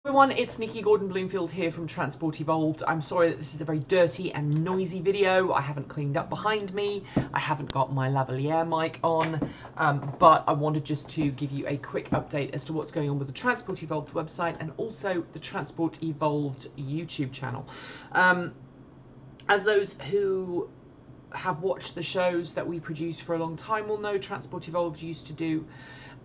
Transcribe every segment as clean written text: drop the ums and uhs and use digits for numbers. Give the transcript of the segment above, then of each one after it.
Everyone, it's Nikki Gordon-Bloomfield here from Transport Evolved. I'm sorry that this is a very dirty and noisy video. I haven't cleaned up behind me. I haven't got my lavalier mic on, but I wanted just to give you a quick update as to what's going on with the Transport Evolved website and also the Transport Evolved YouTube channel. As those who have watched the shows that we produce for a long time will know, Transport Evolved used to do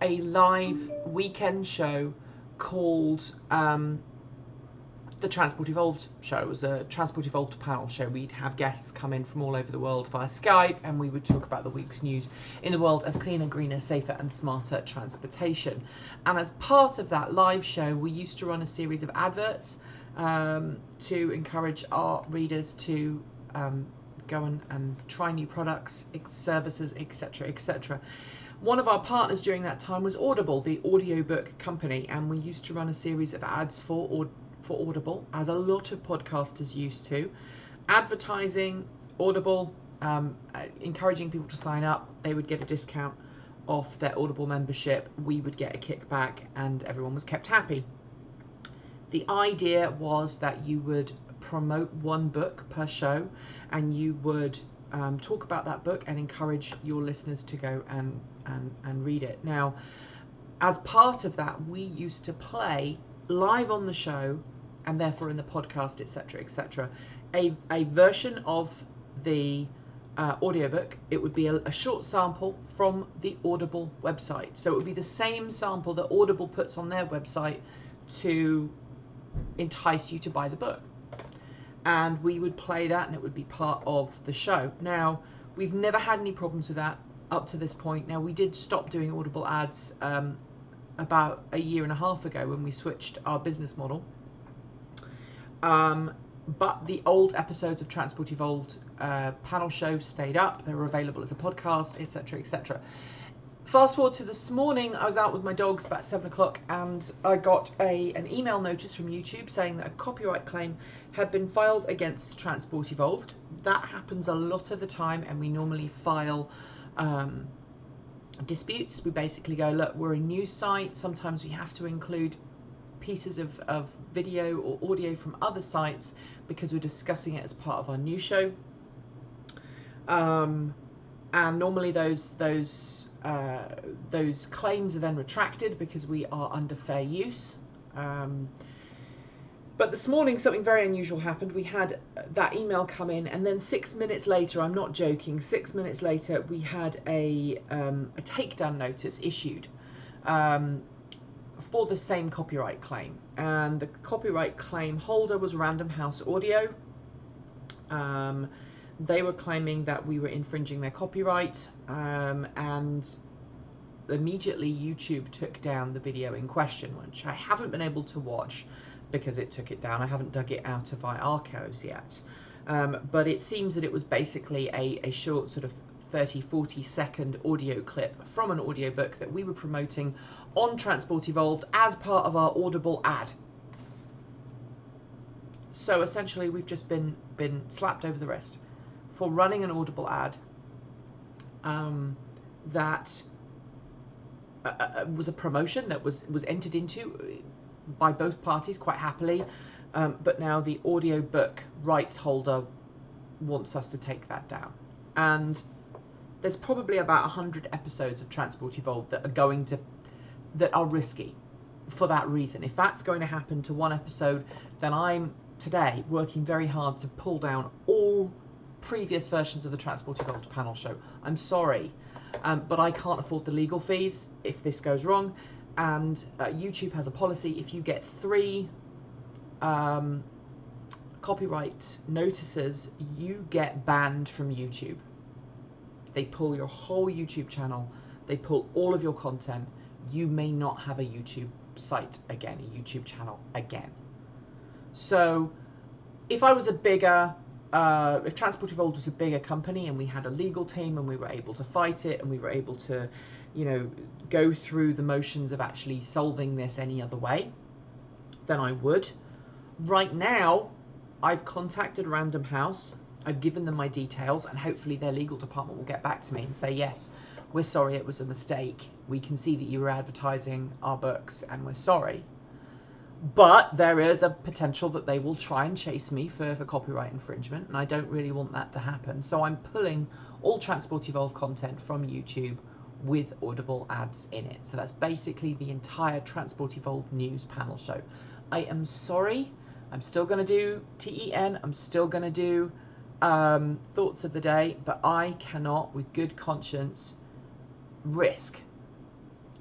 a live weekend show called the Transport Evolved show. It was a Transport Evolved panel show. We'd have guests come in from all over the world via Skype, and we would talk about the week's news in the world of cleaner, greener, safer and smarter transportation. And as part of that live show, we used to run a series of adverts to encourage our readers to go and try new products, services, etc., etc. One of our partners during that time was Audible, the audiobook company, and we used to run a series of ads for Audible, as a lot of podcasters used to. Advertising Audible, encouraging people to sign up. They would get a discount off their Audible membership. We would get a kickback, and everyone was kept happy. The idea was that you would promote one book per show, and you would talk about that book and encourage your listeners to go and read it. Now, as part of that, we used to play live on the show, and therefore in the podcast, etc., etc., a version of the audiobook. It would be a short sample from the Audible website. So it would be the same sample that Audible puts on their website to entice you to buy the book. And we would play that, and it would be part of the show. Now, we've never had any problems with that up to this point. Now, we did stop doing Audible ads about a year and a half ago when we switched our business model. But the old episodes of Transport Evolved panel show stayed up. They were available as a podcast, etc., etc. Fast forward to this morning, I was out with my dogs about 7 o'clock, and I got an email notice from YouTube saying that a copyright claim had been filed against Transport Evolved. That happens a lot of the time, and we normally file disputes. We basically go, look, we're a new site. Sometimes we have to include pieces of video or audio from other sites because we're discussing it as part of our new show. And normally those claims are then retracted because we are under fair use. But this morning something very unusual happened. We had that email come in, and then 6 minutes later, I'm not joking, 6 minutes later we had a takedown notice issued for the same copyright claim. And the copyright claim holder was Random House Audio. They were claiming that we were infringing their copyright, and immediately YouTube took down the video in question, which I haven't been able to watch because it took it down. I haven't dug it out of my archives yet. But it seems that it was basically a short sort of 30-40 second audio clip from an audiobook that we were promoting on Transport Evolved as part of our Audible ad. So essentially we've just been slapped over the wrist for running an Audible ad that was a promotion that was entered into by both parties quite happily, but now the audiobook rights holder wants us to take that down. And there's probably about 100 episodes of Transport Evolved that are risky for that reason. If that's going to happen to one episode, then I'm today working very hard to pull down all previous versions of the Transport Evolved panel show. I'm sorry, but I can't afford the legal fees if this goes wrong. And YouTube has a policy: if you get 3 copyright notices, you get banned from YouTube. They pull your whole YouTube channel, they pull all of your content. You may not have a YouTube site again, a YouTube channel again. So if I was a bigger, if Transport Evolved was a bigger company and we had a legal team and we were able to fight it and we were able to, you know, go through the motions of actually solving this any other way, then I would. Right now, I've contacted Random House. I've given them my details, and hopefully their legal department will get back to me and say, yes, we're sorry, it was a mistake. We can see that you were advertising our books and we're sorry. But there is a potential that they will try and chase me for copyright infringement, and I don't really want that to happen. So I'm pulling all Transport Evolved content from YouTube with Audible ads in it. So that's basically the entire Transport Evolved news panel show. I am sorry, I'm still going to do TEN, I'm still going to do Thoughts of the Day, but I cannot, with good conscience, risk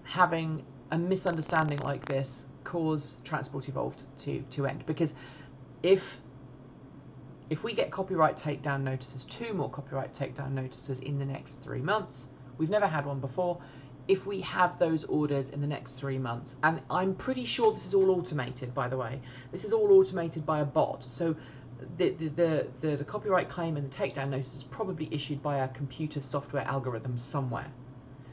having a misunderstanding like this cause Transport Evolved to end. Because if we get copyright takedown notices, 2 more copyright takedown notices in the next 3 months, we've never had one before, if we have those orders in the next 3 months, and I'm pretty sure this is all automated, by the way, this is all automated by a bot, so the copyright claim and the takedown notice is probably issued by a computer software algorithm somewhere.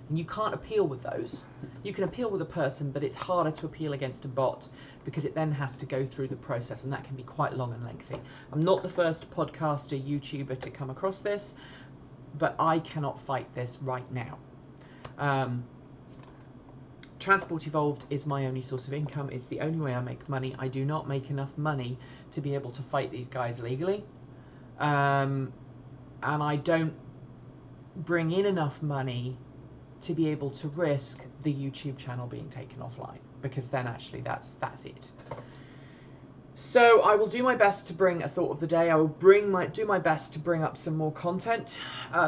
And you can't appeal with those. You can appeal with a person, but it's harder to appeal against a bot because it then has to go through the process, and that can be quite long and lengthy. I'm not the first podcaster, YouTuber to come across this, but I cannot fight this right now. Transport Evolved is my only source of income. It's the only way I make money. I do not make enough money to be able to fight these guys legally. And I don't bring in enough money to be able to risk the YouTube channel being taken offline, because then actually that's it. So I will do my best to bring a thought of the day. I will do my best to bring up some more content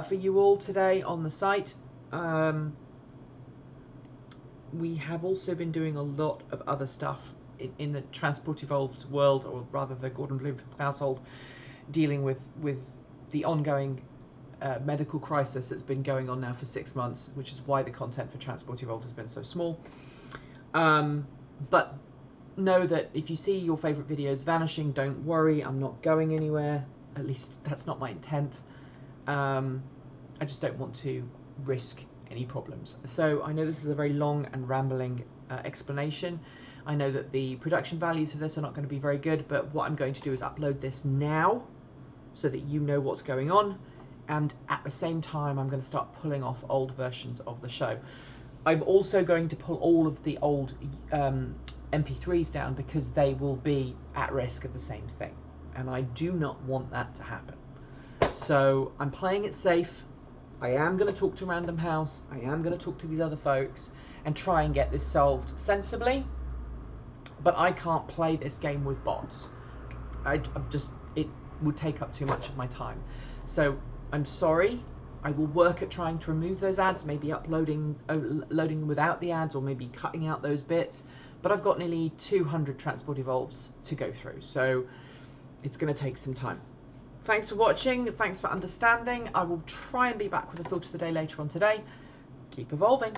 for you all today on the site. We have also been doing a lot of other stuff in the Transport Evolved world, or rather the Gordon Bloomfield household, dealing with the ongoing medical crisis that's been going on now for 6 months, which is why the content for Transport Evolved has been so small. But know that if you see your favourite videos vanishing, don't worry, I'm not going anywhere. At least that's not my intent. I just don't want to risk any problems. So I know this is a very long and rambling explanation. I know that the production values of this are not going to be very good, but what I'm going to do is upload this now so that you know what's going on. And at the same time, I'm going to start pulling off old versions of the show. I'm also going to pull all of the old MP3s down, because they will be at risk of the same thing. And I do not want that to happen. So I'm playing it safe. I am going to talk to Random House. I am going to talk to these other folks and try and get this solved sensibly. But I can't play this game with bots. It would take up too much of my time. So I'm sorry. I will work at trying to remove those ads, maybe loading without the ads, or maybe cutting out those bits. But I've got nearly 200 Transport Evolves to go through, so it's going to take some time. Thanks for watching. Thanks for understanding. I will try and be back with a thought of the day later on today. Keep evolving.